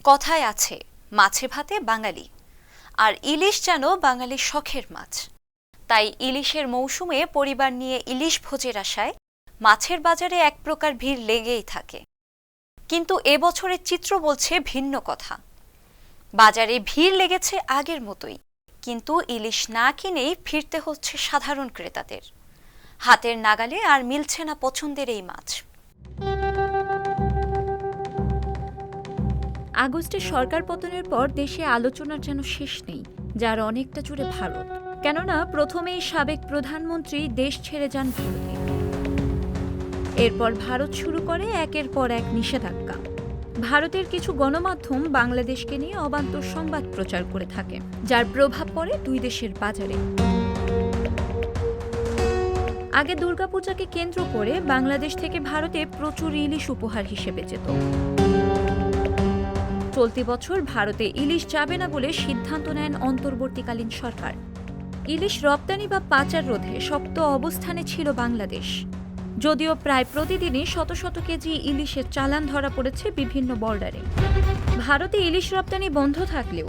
কথায় আছে মাছে ভাতে বাঙালি, আর ইলিশ যেন বাঙালির শখের মাছ। তাই ইলিশের মৌসুমে পরিবার নিয়ে ইলিশ ভোজের আশায় মাছের বাজারে এক প্রকার ভিড় লেগেই থাকে। কিন্তু এবছরের চিত্র বলছে ভিন্ন কথা। বাজারে ভিড় লেগেছে আগের মতোই, কিন্তু ইলিশ না কিনেই ফিরতে হচ্ছে সাধারণ ক্রেতাদের। হাতের নাগালে আর মিলছে না পছন্দের এই মাছ। আগস্টে সরকার পতনের পর দেশে আলোচনার যেন শেষ নেই, যার অনেকটা জুড়ে ভারত। কেননা প্রথমেই সাবেক প্রধানমন্ত্রী দেশ ছেড়ে যান ভারতে। এরপর ভারত শুরু করে একের পর এক নিষেধাজ্ঞা। ভারতের কিছু গণমাধ্যম বাংলাদেশকে নিয়ে অবান্তর সংবাদ প্রচার করে থাকে, যার প্রভাব পড়ে দুই দেশের বাজারে। আগে দুর্গাপূজাকে কেন্দ্র করে বাংলাদেশ থেকে ভারতে প্রচুর ইলিশ উপহার হিসেবে যেত। চলতি বছর ভারতে ইলিশ যাবে না বলে সিদ্ধান্ত নেন অন্তর্বর্তীকালীন সরকার। ইলিশ রপ্তানি বা পাচার রোধে শক্ত অবস্থানে ছিল বাংলাদেশ। যদিও প্রায় প্রতিদিনই শত শত কেজি ইলিশের চালান ধরা পড়েছে বিভিন্ন বর্ডারে। ভারতে ইলিশ রপ্তানি বন্ধ থাকলেও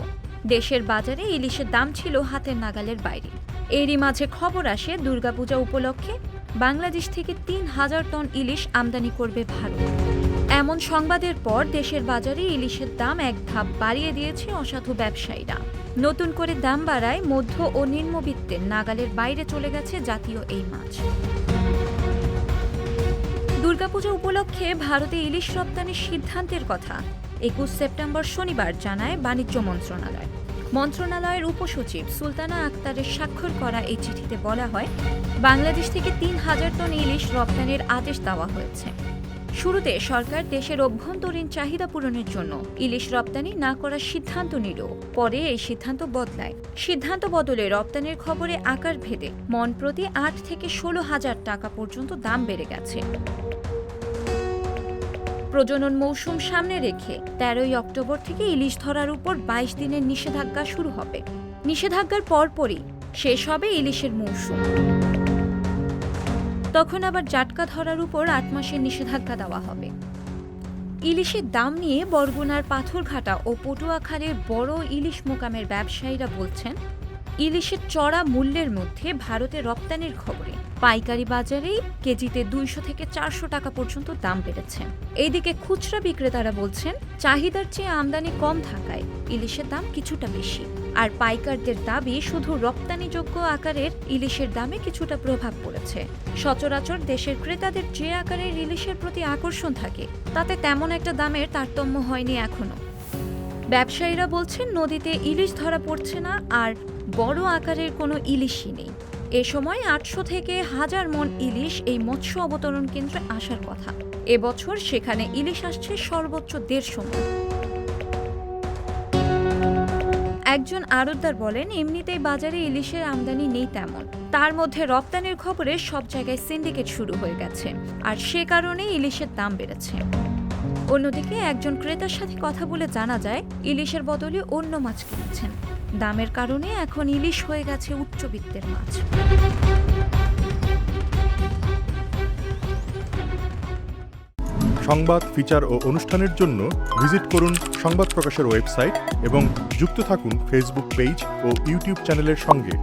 দেশের বাজারে ইলিশের দাম ছিল হাতের নাগালের বাইরে। এরই মাঝে খবর আসে দুর্গাপূজা উপলক্ষে বাংলাদেশ থেকে ৩,০০০ টন ইলিশ আমদানি করবে ভারত। এমন সংবাদের পর দেশের বাজারে ইলিশের দাম এক ধাপ বাড়িয়ে দিয়েছে অসাধু ব্যবসায়ীরা। নতুন করে দাম বাড়ায় মধ্য ও নিম্নবিত্তের নাগালের বাইরে চলে গেছে জাতীয় এই মাছ। দুর্গাপূজা উপলক্ষে ভারতে ইলিশ রপ্তানির সিদ্ধান্তের কথা ২১ সেপ্টেম্বর শনিবার জানায় বাণিজ্য মন্ত্রণালয়। মন্ত্রণালয়ের উপসচিব সুলতানা আক্তারের স্বাক্ষর করা এই চিঠিতে বলা হয়, বাংলাদেশ থেকে ৩,০০০ টন ইলিশ রপ্তানির আদেশ দেওয়া হয়েছে। শুরুতে সরকার দেশের অভ্যন্তরীণ চাহিদা পূরণের জন্য ইলিশ রপ্তানি না করার সিদ্ধান্ত নিল। পরে এই সিদ্ধান্ত বদলায়। সিদ্ধান্ত বদলে রপ্তানির খবরে আকার ভেদে মণ প্রতি ৮ থেকে ১৬,০০০ টাকা পর্যন্ত দাম বেড়ে গেছে। প্রজনন মৌসুম সামনে রেখে ১৩ অক্টোবর থেকে ইলিশ ধরার উপর ২২ দিনের নিষেধাজ্ঞা শুরু হবে। নিষেধাজ্ঞার পরপরই শেষ হবে ইলিশের মৌসুম। তখন আবার জাটকা ধরার উপর ৮ মাসের নিষেধাজ্ঞা দেওয়া হবে। ইলিশের দাম নিয়ে বরগুনার পাথরঘাটা ও পটুয়াখালীর বড় ইলিশ মোকামের ব্যবসায়ীরা বলছেন, ইলিশের চড়া মূল্যের মধ্যে ভারতে রপ্তানির খবরে পাইকারি বাজারেই কেজিতে ২০০ থেকে ৪০০ টাকা পর্যন্ত দাম বেড়েছে। এইদিকে খুচরা বিক্রেতারা বলছেন, চাহিদার চেয়ে আমদানি কম থাকায় ইলিশের দাম কিছুটা বেশি। আর পাইকারদের দাবি, শুধু রপ্তানিযোগ্য আকারের ইলিশের দামে কিছুটা প্রভাব পড়েছে। সচরাচর দেশের ক্রেতাদের যে আকারের ইলিশের প্রতি আকর্ষণ থাকে, তাতে তেমন একটা দামের তারতম্য হয়নি এখনো। ব্যবসায়ীরা বলছেন, নদীতে ইলিশ ধরা পড়ছে না, আর বড় আকারের কোনো ইলিশই নেই। এ সময় ৮০০ থেকে ১,০০০ মণ ইলিশ এই মৎস্য অবতরণ কেন্দ্রে আসার কথা। এবছর সেখানে ইলিশ আসছে সর্বোচ্চ ১৫০ মণ। একজন আড়তদার বলেন, এমনিতেই বাজারে ইলিশের আমদানি নেই তেমন। তার মধ্যে রপ্তানির খবরে সব জায়গায় সিন্ডিকেট শুরু হয়ে গেছে, আর সে কারণে ইলিশের দাম বেড়েছে। অন্যদিকে একজন ক্রেতার সাথে কথা বলে জানা যায়, ইলিশের বদলে অন্য মাছ কিনেছেন। দামের কারণে এখন ইলিশ হয়ে গেছে উচ্চবিত্তের মাছ। সংবাদ, ফিচার ও অনুষ্ঠানের জন্য ভিজিট করুন সংবাদ প্রকাশের ওয়েবসাইট এবং যুক্ত থাকুন ফেসবুক পেজ ও ইউটিউব চ্যানেলের সঙ্গে।